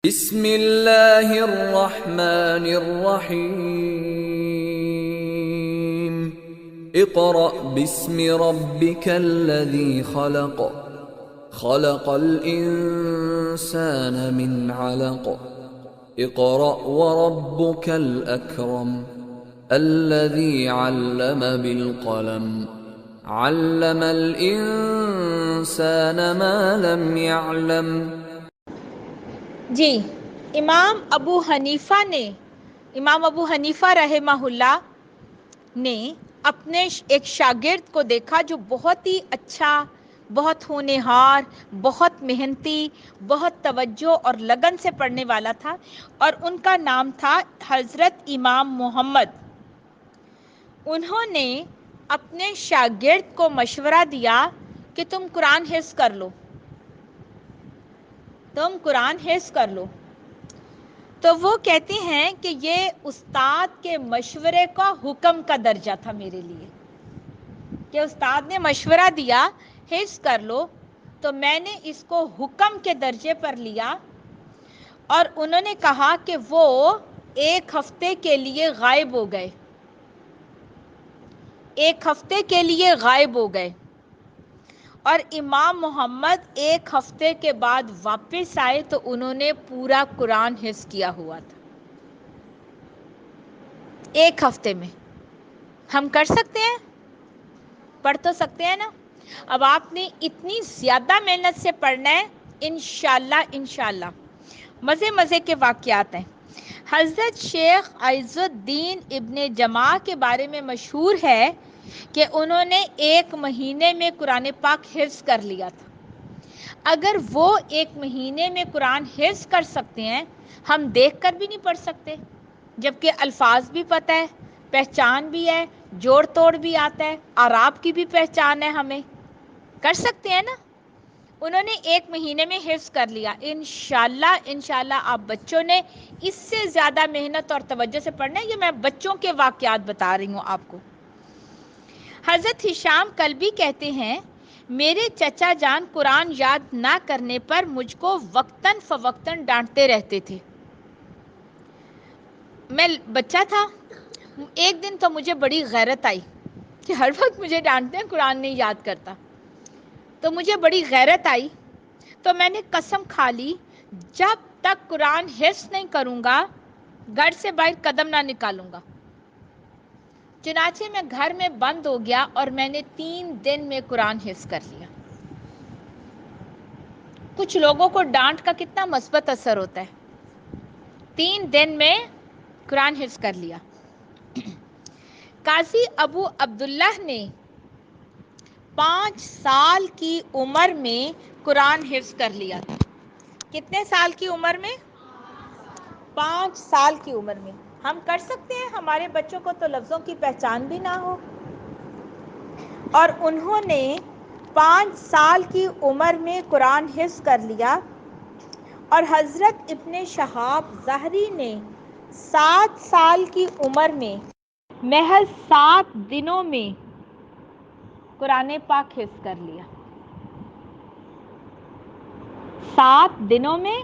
بسم اللہ الرحمن الرحیم اقرأ باسم ربک الذی خلق خلق الانسان من علق اقرأ وربک الاکرم الذی علم بالقلم علم الانسان ما لم يعلم۔ جی، امام ابو حنیفہ رحمہ اللہ نے اپنے ایک شاگرد کو دیکھا جو بہت ہی اچھا، بہت ہونہار، بہت محنتی، بہت توجہ اور لگن سے پڑھنے والا تھا، اور ان کا نام تھا حضرت امام محمد۔ انہوں نے اپنے شاگرد کو مشورہ دیا کہ تم قرآن حفظ کر لو، تو وہ کہتے ہیں کہ یہ استاد کے مشورے کا حکم کا درجہ تھا میرے لیے، کہ استاد نے مشورہ دیا حفظ کر لو، تو میں نے اس کو حکم کے درجے پر لیا۔ اور انہوں نے کہا کہ وہ ایک ہفتے کے لیے غائب ہو گئے، اور امام محمد ایک ہفتے کے بعد واپس آئے تو انہوں نے پورا قرآن حفظ کیا ہوا تھا۔ ایک ہفتے میں ہم کر سکتے ہیں، پڑھ تو سکتے ہیں نا؟ اب آپ نے اتنی زیادہ محنت سے پڑھنا ہے، انشاءاللہ مزے کے واقعات ہیں۔ حضرت شیخ عز الدین ابن جماع کے بارے میں مشہور ہے کہ انہوں نے ایک مہینے میں قرآن پاک حفظ کر لیا تھا۔ اگر وہ ایک مہینے میں قرآن حفظ کر سکتے ہیں، ہم دیکھ کر بھی نہیں پڑھ سکتے، جبکہ الفاظ بھی پتہ ہے، پہچان بھی ہے، جوڑ توڑ بھی آتا ہے، اعراب کی بھی پہچان ہے، ہمیں کر سکتے ہیں نا؟ انہوں نے ایک مہینے میں حفظ کر لیا۔ انشاءاللہ آپ بچوں نے اس سے زیادہ محنت اور توجہ سے پڑھنا ہے۔ یہ میں بچوں کے واقعات بتا رہی ہوں آپ کو۔ حضرت ہشام کلبی کہتے ہیں، میرے چچا جان قرآن یاد نہ کرنے پر مجھ کو وقتاً فوقتاً ڈانٹتے رہتے تھے۔ میں بچہ تھا، ایک دن تو مجھے بڑی غیرت آئی کہ ہر وقت مجھے ڈانٹتے ہیں، قرآن نہیں یاد کرتا، تو مجھے بڑی غیرت آئی، تو میں نے قسم کھا لی جب تک قرآن حفظ نہیں کروں گا گھر سے باہر قدم نہ نکالوں گا۔ چنانچہ میں گھر میں بند ہو گیا اور میں نے 3 دن میں قرآن حفظ کر لیا۔ کچھ لوگوں کو ڈانٹ کا کتنا مثبت اثر ہوتا ہے، 3 دن میں قرآن حفظ کر لیا۔ قاضی ابو عبداللہ نے 5 سال کی عمر میں قرآن حفظ کر لیا تھا۔ کتنے سال کی عمر میں؟ 5 سال کی عمر میں۔ ہم کر سکتے ہیں؟ ہمارے بچوں کو تو لفظوں کی پہچان بھی نہ ہو، اور انہوں نے 5 سال کی عمر میں قرآن حفظ کر لیا۔ اور حضرت ابن شہاب ظہری نے 7 سال کی عمر میں محض 7 دنوں میں قرآن پاک حفظ کر لیا۔ 7 دنوں میں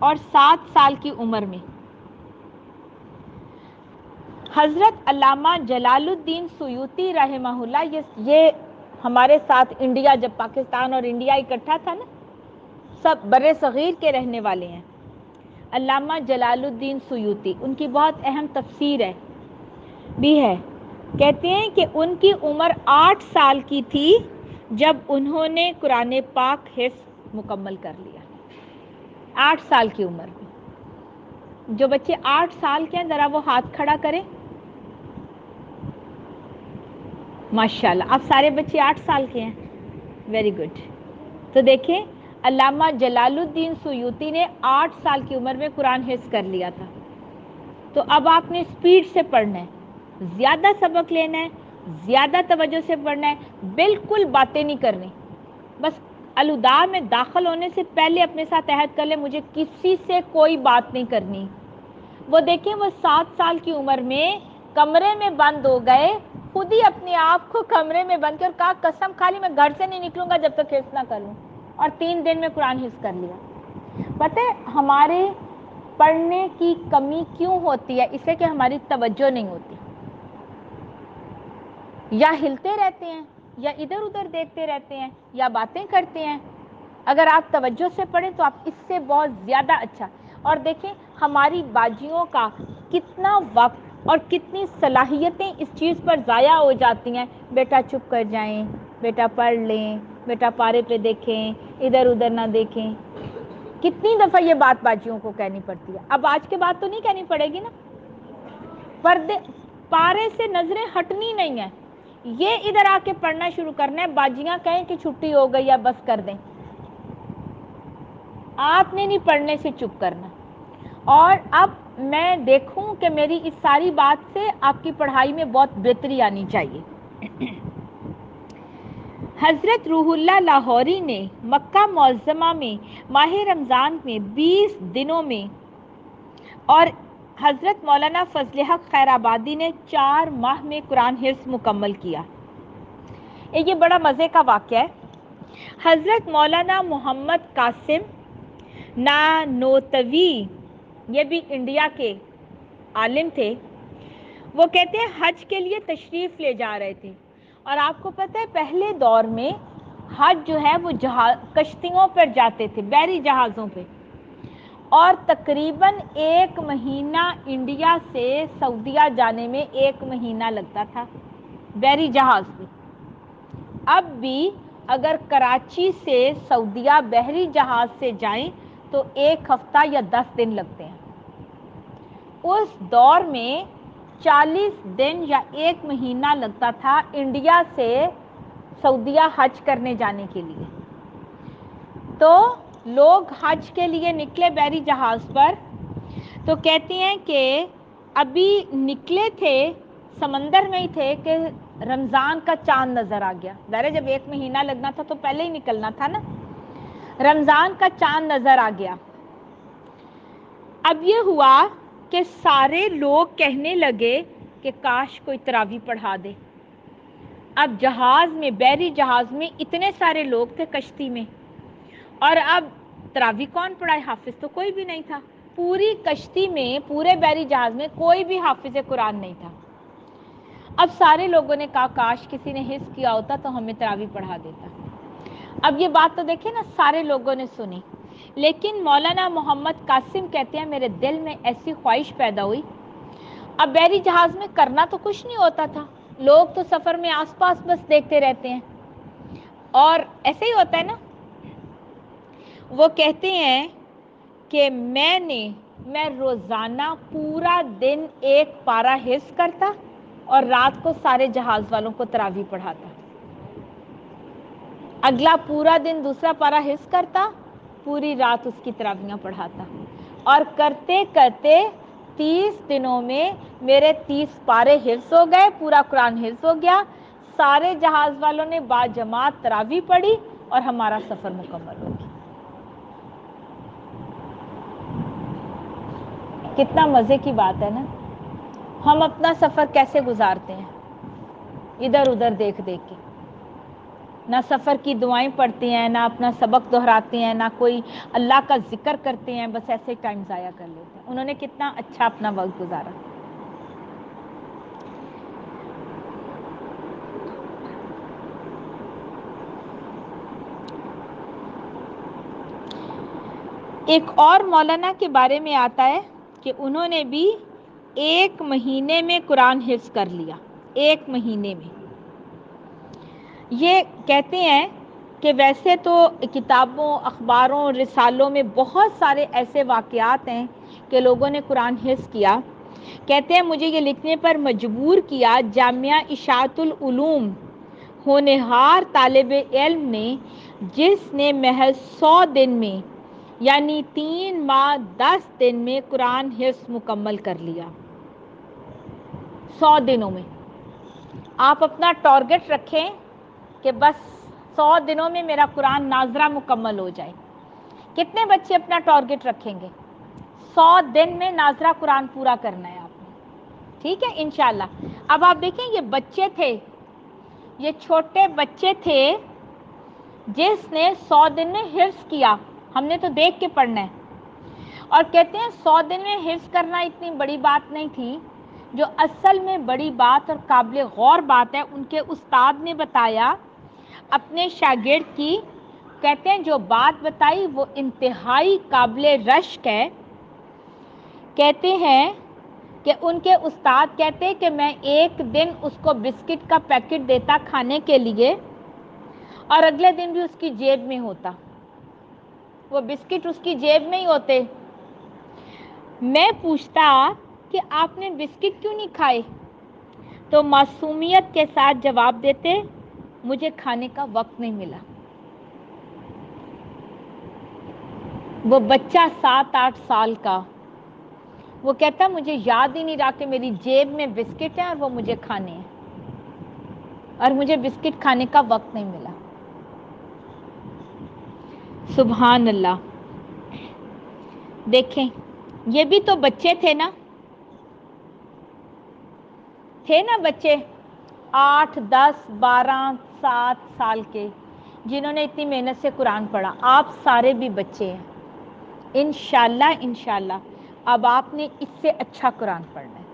اور 7 سال کی عمر میں۔ حضرت علامہ جلال الدین سیوطی رحمہ اللہ، یہ ہمارے ساتھ انڈیا، جب پاکستان اور انڈیا اکٹھا تھا نا، سب بر صغیر کے رہنے والے ہیں۔ علامہ جلال الدین سیوطی، ان کی بہت اہم تفسیر بھی ہے۔ کہتے ہیں کہ ان کی عمر 8 سال کی تھی جب انہوں نے قرآن پاک حفظ مکمل کر لیا۔ 8 سال کی عمر میں۔ جو بچے 8 سال کے ہیں ذرا وہ ہاتھ کھڑا کریں۔ ماشاءاللہ، اب سارے بچے 8 سال کے ہیں، ویری گڈ۔ تو دیکھیں، علامہ جلال الدین سیوطی نے 8 سال کی عمر میں قرآن حفظ کر لیا تھا۔ تو اب آپ نے سپیڈ سے پڑھنا ہے، زیادہ سبق لینا ہے، زیادہ توجہ سے پڑھنا ہے، بالکل باتیں نہیں کرنی۔ بس الوداع میں داخل ہونے سے پہلے اپنے ساتھ عہد کر لیں، مجھے کسی سے کوئی بات نہیں کرنی۔ وہ دیکھیں، وہ 7 سال کی عمر میں کمرے میں بند ہو گئے، خود ہی اپنے آپ کو کمرے میں بند کر کہا قسم کھا لی میں گھر سے نہیں نکلوں گا جب تک حفظ نہ کر لوں، اور 3 دن میں قرآن حفظ کر لیا۔ پتہ ہے ہمارے پڑھنے کی کمی کیوں ہوتی ہے؟ اس لیے کہ ہماری توجہ نہیں ہوتی، یا ہلتے رہتے ہیں، یا ادھر ادھر دیکھتے رہتے ہیں، یا باتیں کرتے ہیں۔ اگر آپ توجہ سے پڑھیں تو آپ اس سے بہت زیادہ اچھا۔ اور دیکھیں ہماری باجیوں کا کتنا وقت اور کتنی صلاحیتیں اس چیز پر ضائع ہو جاتی ہیں، بیٹا چپ کر جائیں، بیٹا پڑھ لیں، بیٹا پارے پہ دیکھیں، ادھر ادھر نہ دیکھیں۔ کتنی دفعہ یہ بات باجیوں کو کہنی پڑتی ہے، اب آج کے بعد تو نہیں کہنی پڑے گی نا۔ پردے پارے سے نظریں ہٹنی نہیں ہیں، یہ ادھر آ کے پڑھنا شروع کرنا ہے، باجیاں کہیں کہ چھٹی ہو گئی یا بس کر دیں، آپ نے نہیں پڑھنے سے چپ کرنا۔ اور اب میں دیکھوں کہ میری اس ساری بات سے آپ کی پڑھائی میں بہت بہتری آنی چاہیے۔ حضرت روح اللہ لاہوری نے مکہ معظمہ میں ماہ رمضان میں 20 دنوں میں، اور حضرت مولانا فضل حق خیر آبادی نے 4 ماہ میں قرآن حفظ مکمل کیا۔ یہ بڑا مزے کا واقعہ ہے۔ حضرت مولانا محمد قاسم نانوتوی، یہ بھی انڈیا کے عالم تھے، وہ کہتے ہیں حج کے لیے تشریف لے جا رہے تھے، اور آپ کو پتہ ہے پہلے دور میں حج جو ہے وہ کشتیوں پر جاتے تھے، بحری جہازوں پہ، اور تقریباً 1 مہینہ انڈیا سے سعودیہ جانے میں 1 مہینہ لگتا تھا بحری جہاز پہ۔ اب بھی اگر کراچی سے سعودیہ بحری جہاز سے جائیں تو 1 ہفتہ یا 10 دن لگتے ہیں۔ اس دور میں 40 دن یا 1 مہینہ لگتا تھا انڈیا سے سعودیہ حج کرنے جانے کے لیے۔ تو لوگ حج کے لیے نکلے بحری جہاز پر، تو کہتی ہیں کہ ابھی نکلے تھے، سمندر میں ہی تھے کہ رمضان کا چاند نظر آ گیا۔ ظاہر ہے جب 1 مہینہ لگنا تھا تو پہلے ہی نکلنا تھا نا۔ رمضان کا چاند نظر آ گیا۔ اب یہ ہوا کہ سارے لوگ کہنے لگے کہ کاش کوئی تراویح پڑھا دے۔ اب جہاز میں، بحری جہاز میں اتنے سارے لوگ تھے کشتی میں، اور اب تراویح کون پڑھائے؟ حافظ تو کوئی بھی نہیں تھا۔ پوری کشتی میں، پورے بحری جہاز میں کوئی بھی حافظ قرآن نہیں تھا۔ اب سارے لوگوں نے کہا کاش کسی نے حفظ کیا ہوتا تو ہمیں تراویح پڑھا دیتا۔ اب یہ بات تو دیکھیں نا، سارے لوگوں نے سنی، لیکن مولانا محمد قاسم کہتے ہیں میرے دل میں ایسی خواہش پیدا ہوئی۔ اب بحری جہاز میں کرنا تو کچھ نہیں ہوتا تھا، لوگ تو سفر میں آس پاس بس دیکھتے رہتے ہیں، اور ایسے ہی ہوتا ہے نا۔ وہ کہتے ہیں کہ میں روزانہ پورا دن 1 پارہ حفظ کرتا اور رات کو سارے جہاز والوں کو تراویح پڑھاتا، اگلا پورا دن دوسرا پارہ حفظ کرتا، پوری رات اس کی تراویحاں پڑھاتا، اور کرتے کرتے 30 دنوں میں میرے 30 پارے حفظ ہو گئے، پورا قرآن حفظ ہو گیا، سارے جہاز والوں نے باجماعت تراویح پڑھی اور ہمارا سفر مکمل ہو گیا۔ کتنا مزے کی بات ہے نا۔ ہم اپنا سفر کیسے گزارتے ہیں؟ ادھر ادھر دیکھ دیکھ کے، نہ سفر کی دعائیں پڑھتے ہیں، نہ اپنا سبق دہراتے ہیں، نہ کوئی اللہ کا ذکر کرتے ہیں، بس ایسے ٹائم ضائع کر لیتے ہیں۔ انہوں نے کتنا اچھا اپنا وقت گزارا۔ ایک اور مولانا کے بارے میں آتا ہے کہ انہوں نے بھی 1 مہینے میں قرآن حفظ کر لیا، 1 مہینے میں۔ یہ کہتے ہیں کہ ویسے تو کتابوں، اخباروں، رسالوں میں بہت سارے ایسے واقعات ہیں کہ لوگوں نے قرآن حفظ کیا۔ کہتے ہیں مجھے یہ لکھنے پر مجبور کیا جامعہ اشاعت العلوم ہونہار طالب علم نے، جس نے محض 100 دن میں، یعنی 3 ماہ 10 دن میں قرآن حفظ مکمل کر لیا۔ 100 دنوں میں۔ آپ اپنا ٹارگٹ رکھیں کہ بس 100 دنوں میں میرا قرآن ناظرہ مکمل ہو جائے۔ کتنے بچے اپنا ٹارگٹ رکھیں گے؟ 100 دن میں ناظرہ قرآن پورا کرنا ہے آپ نے، ٹھیک ہے انشاءاللہ۔ اب آپ دیکھیں یہ بچے تھے، یہ چھوٹے بچے تھے جس نے 100 دن میں حفظ کیا۔ ہم نے تو دیکھ کے پڑھنا ہے، اور کہتے ہیں 100 دن میں حفظ کرنا اتنی بڑی بات نہیں تھی، جو اصل میں بڑی بات اور قابل غور بات ہے ان کے استاد نے بتایا اپنے شاگرد کی، کہتے ہیں جو بات بتائی وہ انتہائی قابل رشک ہے۔ کہتے ہیں کہ ان کے استاد کہتے کہ میں ایک دن اس کو بسکٹ کا پیکٹ دیتا کھانے کے لیے اور اگلے دن بھی اس کی جیب میں ہوتا، وہ بسکٹ اس کی جیب میں ہی ہوتے۔ میں پوچھتا کہ آپ نے بسکٹ کیوں نہیں کھائے؟ تو معصومیت کے ساتھ جواب دیتے مجھے کھانے کا وقت نہیں ملا۔ وہ بچہ 7-8 سال کا، وہ کہتا مجھے یاد ہی نہیں رہا کہ میری جیب میں بسکٹ ہیں اور وہ مجھے کھانے ہیں، اور مجھے بسکٹ کھانے کا وقت نہیں ملا۔ سبحان اللہ۔ دیکھیں یہ بھی تو بچے تھے نا، تھے نا بچے 8 10 12 7 سال کے، جنہوں نے اتنی محنت سے قرآن پڑھا۔ آپ سارے بھی بچے ہیں، انشاءاللہ اب آپ نے اس سے اچھا قرآن پڑھنا ہے،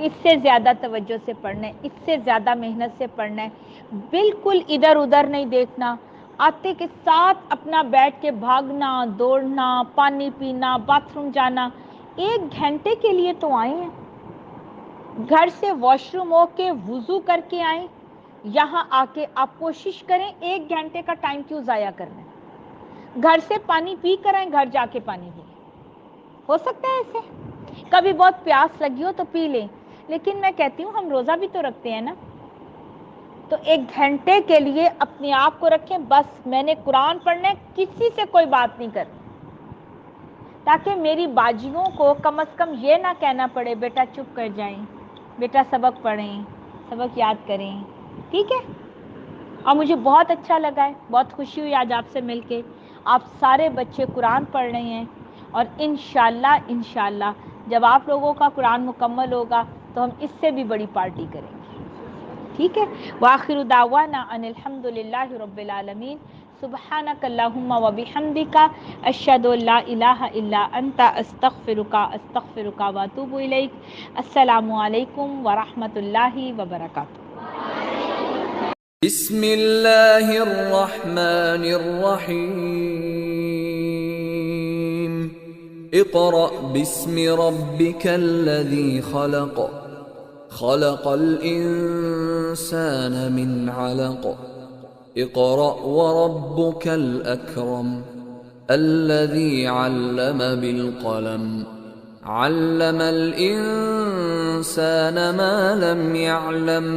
اس سے زیادہ توجہ سے پڑھنا ہے، اس سے زیادہ محنت سے پڑھنا ہے، بالکل ادھر ادھر نہیں دیکھنا، آتے کے ساتھ اپنا بیٹھ کے بھاگنا دوڑنا، پانی پینا، باتھ روم جانا۔ 1 گھنٹے کے لیے تو آئے ہیں، گھر سے واش روم ہو کے وضو کر کے آئیں، یہاں آ کے آپ کوشش کریں 1 گھنٹے کا ٹائم کیوں ضائع کرنا ہے؟ گھر سے پانی پی کر آئیں، گھر جا کے پانی پی، ہو سکتا ہے ایسے کبھی بہت پیاس لگی ہو تو پی لیں، لیکن میں کہتی ہوں ہم روزہ بھی تو رکھتے ہیں نا، تو 1 گھنٹے کے لیے اپنے آپ کو رکھیں، بس میں نے قرآن پڑھنا ہے، کسی سے کوئی بات نہیں کرنی، تاکہ میری باجیوں کو کم از کم یہ نہ کہنا پڑے بیٹا چپ کر جائیں، بیٹا سبق پڑھیں، سبق یاد کریں، ٹھیک ہے؟ اور مجھے بہت اچھا لگا ہے، بہت خوشی ہوئی آج آپ سے مل کے۔ آپ سارے بچے قرآن پڑھ رہے ہیں، اور انشاءاللہ جب آپ لوگوں کا قرآن مکمل ہوگا تو ہم اس سے بھی بڑی پارٹی کریں گے، ٹھیک ہے؟ وآخر دعوانا ان الحمدللہ رب العالمین، سبحانک اللہم وبحمدک، اشہد ان لا الہ الا انت، استغفرک واتوب الیک۔ السلام علیکم ورحمۃ اللہ وبرکاتہ۔ بسم اللہ الرحمن الرحیم، اقرأ باسم ربک الذی خلق، خلق الانسان من علق، اقرأ وربک الاکرم، الذی علم بالقلم، علم الانسان ما لم يعلم،